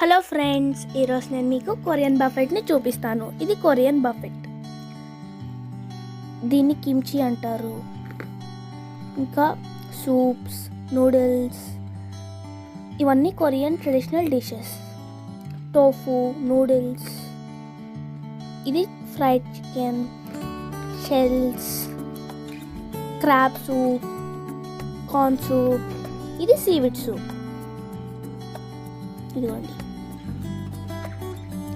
Hello friends, ఈరోజు నేను మీకు కొరియన్ బఫెట్ని చూపిస్తాను. ఇది కొరియన్ బఫెట్. దీన్ని కిమ్చి అంటారు. ఇంకా సూప్స్, నూడిల్స్, ఇవన్నీ Korean traditional dishes. Tofu, noodles, ఇది fried chicken, shells, crab soup, corn soup, ఇది సీవిడ్ సూప్. ఇదిగోండి,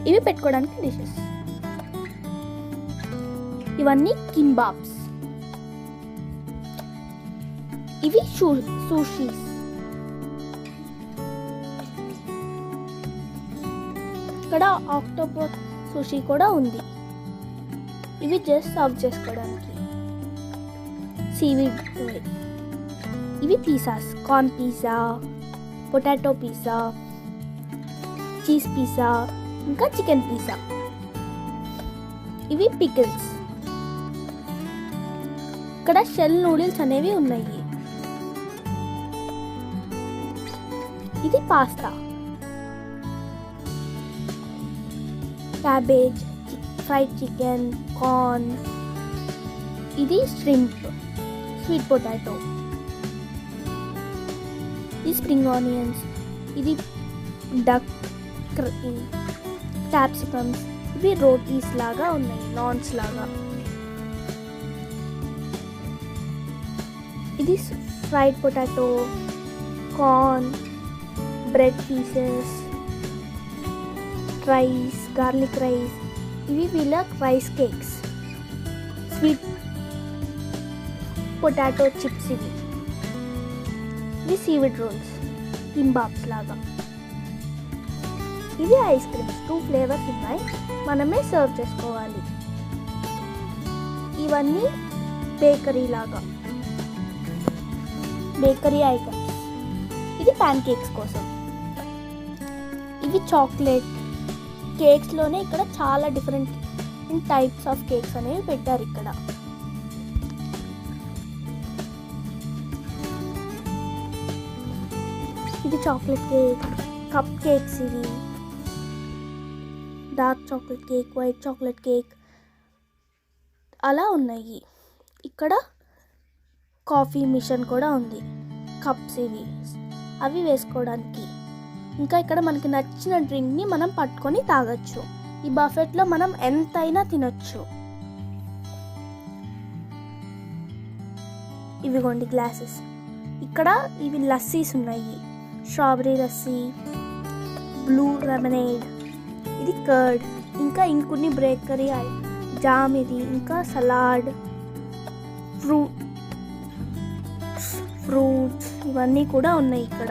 ఇవి పెట్టుకోవడానికి డిషెస్. ఇవన్నీ కింబాబ్స్. ఇవి సూషీస్. ఇక్కడ ఆక్టోపస్ సుషీ కూడా ఉంది. ఇవి జస్ట్ సర్వ్ చేసుకోవడానికి. సీవీడ్. ఇవి pizzas. Corn pizza, potato pizza, cheese pizza, ఇంకా చికెన్ పిజ్జా. ఇవి పికిల్స్. ఇక్కడ షెల్ నూడిల్స్ అనేవి ఉన్నాయి. ఇది pasta, cabbage, fried chicken, corn. ఇది ష్రింప్, స్వీట్ పొటాటో, ఇది స్ప్రింగ్ ఆనియన్స్, ఇది డక్, క్యాప్సికమ్స్. ఇవి రోటీస్ లాగా ఉన్నాయి, నాన్స్ లాగా. ఇది fried potato, corn, bread pieces, rice, garlic rice. ఇవి వీళ్ళ rice cakes. Sweet potato chips. ఇవి సీవిడ్ రోల్స్, కింబాబ్స్ లాగా. ఇవి ఐస్ క్రీమ్స్. 2 ఫ్లేవర్స్ ఉన్నాయి, మనమే సర్వ్ చేసుకోవాలి. ఇవన్నీ బేకరీ లాగా, బేకరీ ఐటమ్స్. ఇది ప్యాన్ కేక్స్ కోసం. ఇవి చాక్లెట్ కేక్స్లోనే ఇక్కడ చాలా డిఫరెంట్ టైప్స్ ఆఫ్ కేక్స్ అనేవి పెట్టారు ఇక్కడ. ఇది చాక్లెట్ కేక్, కప్ కేక్స్. ఇవి dark chocolate cake, white chocolate cake అలా ఉన్నాయి. ఇక్కడ కాఫీ మిషన్ కూడా ఉంది. కప్స్ ఇవి, అవి వేసుకోవడానికి. ఇంకా ఇక్కడ మనకి నచ్చిన డ్రింక్ని మనం పట్టుకొని తాగొచ్చు. ఈ బఫెట్లో మనం ఎంతైనా తినొచ్చు. ఇవిగోండి గ్లాసెస్. ఇక్కడ ఇవి లస్సీస్ ఉన్నాయి. స్ట్రాబెరీ లస్సీ, బ్లూ లెమనేడ్, ఇది కర్డ్, ఇంకా ఇంకొన్ని బేకరీ జామ్. ఇది ఇంకా సలాడ్, ఫ్రూట్స్ ఇవన్నీ కూడా ఉన్నాయి ఇక్కడ.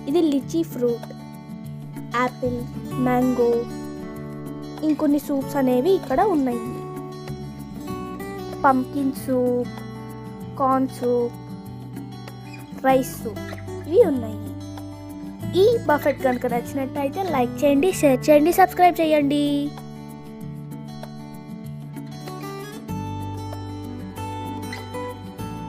ఇది లిచీ ఫ్రూట్, యాపిల్, మ్యాంగో, ఇంకొన్ని సూప్స్ అనేవి ఇక్కడ ఉన్నాయి. Pumpkin soup, corn soup, rice soup, ఇవి ఉన్నాయి. ఈ బఫెట్ కనుక నచ్చినట్టయితే లైక్ చేయండి, షేర్ చేయండి, సబ్స్క్రైబ్ చేయండి.